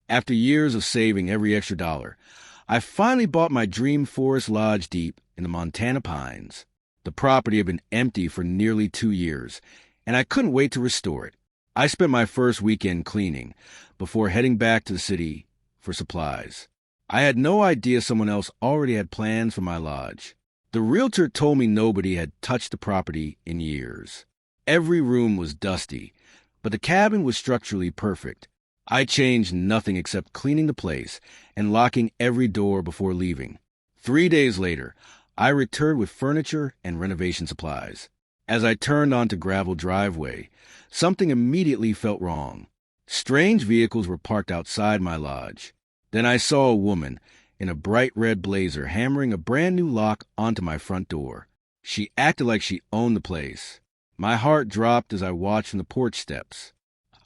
After years of saving every extra dollar, I finally bought my dream forest lodge deep in the Montana pines. The property had been empty for nearly 2 years, and I couldn't wait to restore it. I spent my first weekend cleaning before heading back to the city for supplies. I had no idea someone else already had plans for my lodge. The realtor told me nobody had touched the property in years. Every room was dusty, but the cabin was structurally perfect. I changed nothing except cleaning the place and locking every door before leaving. 3 days later, I returned with furniture and renovation supplies. As I turned onto gravel driveway, something immediately felt wrong. Strange vehicles were parked outside my lodge. Then I saw a woman in a bright red blazer hammering a brand new lock onto my front door. She acted like she owned the place. My heart dropped as I watched from the porch steps.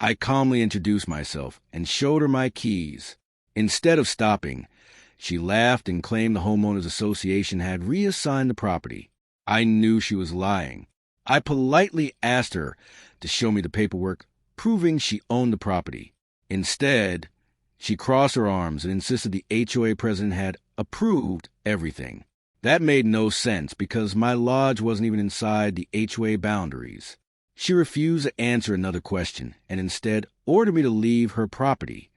I calmly introduced myself and showed her my keys. Instead of stopping, she laughed and claimed the homeowners association had reassigned the property. I knew she was lying. I politely asked her to show me the paperwork proving she owned the property. Instead, she crossed her arms and insisted the HOA president had approved everything. That made no sense because my lodge wasn't even inside the HOA boundaries. She refused to answer another question and instead ordered me to leave her property.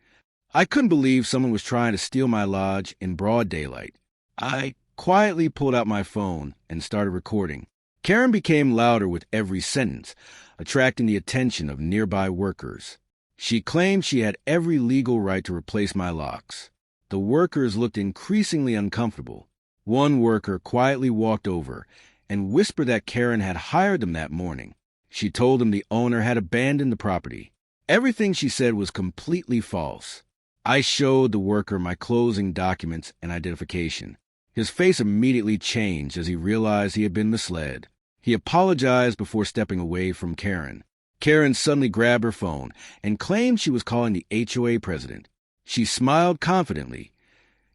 I couldn't believe someone was trying to steal my lodge in broad daylight. I quietly pulled out my phone and started recording. Karen became louder with every sentence, attracting the attention of nearby workers. She claimed she had every legal right to replace my locks. The workers looked increasingly uncomfortable. One worker quietly walked over and whispered that Karen had hired them that morning. She told him the owner had abandoned the property. Everything she said was completely false. I showed the worker my closing documents and identification. His face immediately changed as he realized he had been misled. He apologized before stepping away from Karen. Karen suddenly grabbed her phone and claimed she was calling the HOA president. She smiled confidently,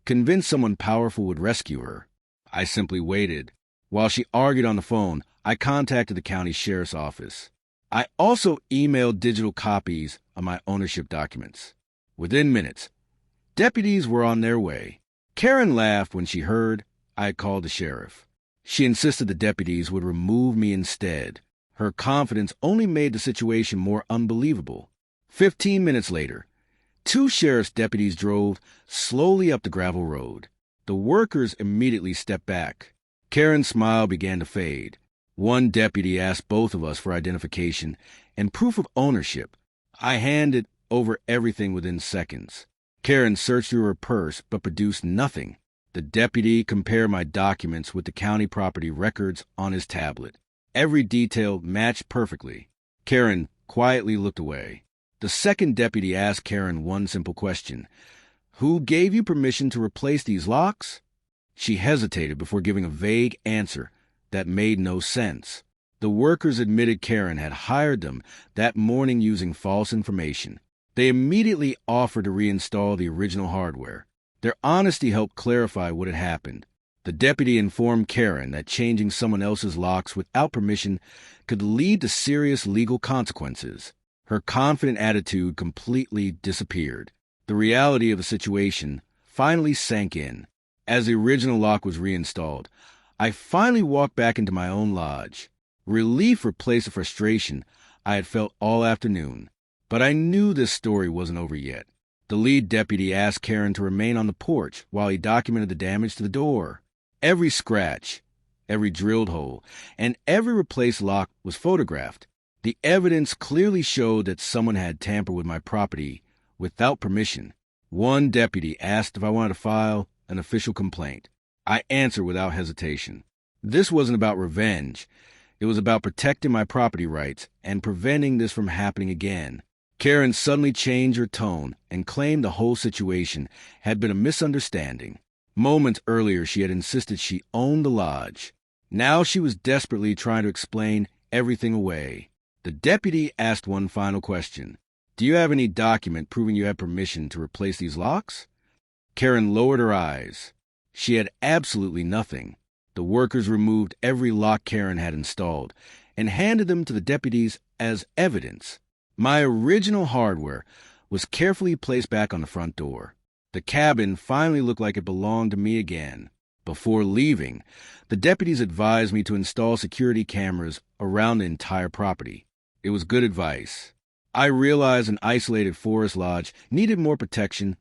convinced someone powerful would rescue her. I simply waited. While she argued on the phone, I contacted the county sheriff's office. I also emailed digital copies of my ownership documents. Within minutes, deputies were on their way. Karen laughed when she heard I had called the sheriff. She insisted the deputies would remove me instead. Her confidence only made the situation more unbelievable. 15 minutes later, 2 sheriff's deputies drove slowly up the gravel road. The workers immediately stepped back. Karen's smile began to fade. One deputy asked both of us for identification and proof of ownership. I handed over everything within seconds. Karen searched through her purse but produced nothing. The deputy compared my documents with the county property records on his tablet. Every detail matched perfectly. Karen quietly looked away. The second deputy asked Karen one simple question. "Who gave you permission to replace these locks?" She hesitated before giving a vague answer that made no sense. The workers admitted Karen had hired them that morning using false information. They immediately offered to reinstall the original hardware. Their honesty helped clarify what had happened. The deputy informed Karen that changing someone else's locks without permission could lead to serious legal consequences. Her confident attitude completely disappeared. The reality of the situation finally sank in. As the original lock was reinstalled, I finally walked back into my own lodge. Relief replaced the frustration I had felt all afternoon. But I knew this story wasn't over yet. The lead deputy asked Karen to remain on the porch while he documented the damage to the door. Every scratch, every drilled hole, and every replaced lock was photographed. The evidence clearly showed that someone had tampered with my property without permission. One deputy asked if I wanted to file an official complaint. I answered without hesitation. This wasn't about revenge. It was about protecting my property rights and preventing this from happening again. Karen suddenly changed her tone and claimed the whole situation had been a misunderstanding. Moments earlier, she had insisted she owned the lodge. Now she was desperately trying to explain everything away. The deputy asked one final question. "Do you have any document proving you had permission to replace these locks?" Karen lowered her eyes. She had absolutely nothing. The workers removed every lock Karen had installed and handed them to the deputies as evidence. My original hardware was carefully placed back on the front door. The cabin finally looked like it belonged to me again. Before leaving, the deputies advised me to install security cameras around the entire property. It was good advice. I realized an isolated forest lodge needed more protection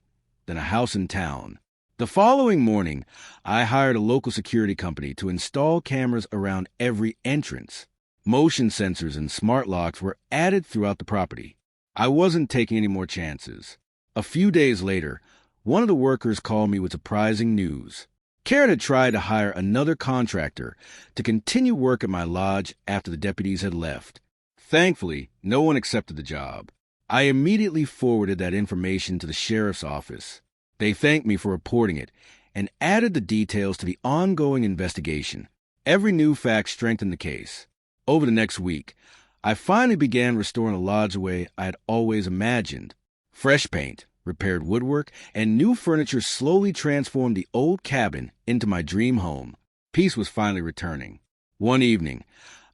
than a house in town. The following morning, I hired a local security company to install cameras around every entrance. Motion sensors and smart locks were added throughout the property. I wasn't taking any more chances. A few days later, one of the workers called me with surprising news. Karen had tried to hire another contractor to continue work at my lodge after the deputies had left. Thankfully, no one accepted the job. I immediately forwarded that information to the sheriff's office. They thanked me for reporting it and added the details to the ongoing investigation. Every new fact strengthened the case. Over the next week, I finally began restoring the lodge the way I had always imagined. Fresh paint, repaired woodwork, and new furniture slowly transformed the old cabin into my dream home. Peace was finally returning. One evening,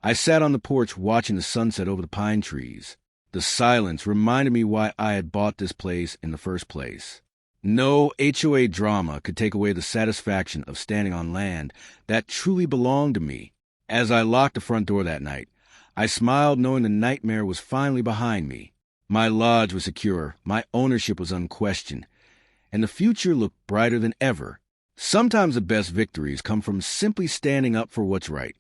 I sat on the porch watching the sunset over the pine trees. The silence reminded me why I had bought this place in the first place. No HOA drama could take away the satisfaction of standing on land that truly belonged to me. As I locked the front door that night, I smiled knowing the nightmare was finally behind me. My lodge was secure, my ownership was unquestioned, and the future looked brighter than ever. Sometimes the best victories come from simply standing up for what's right.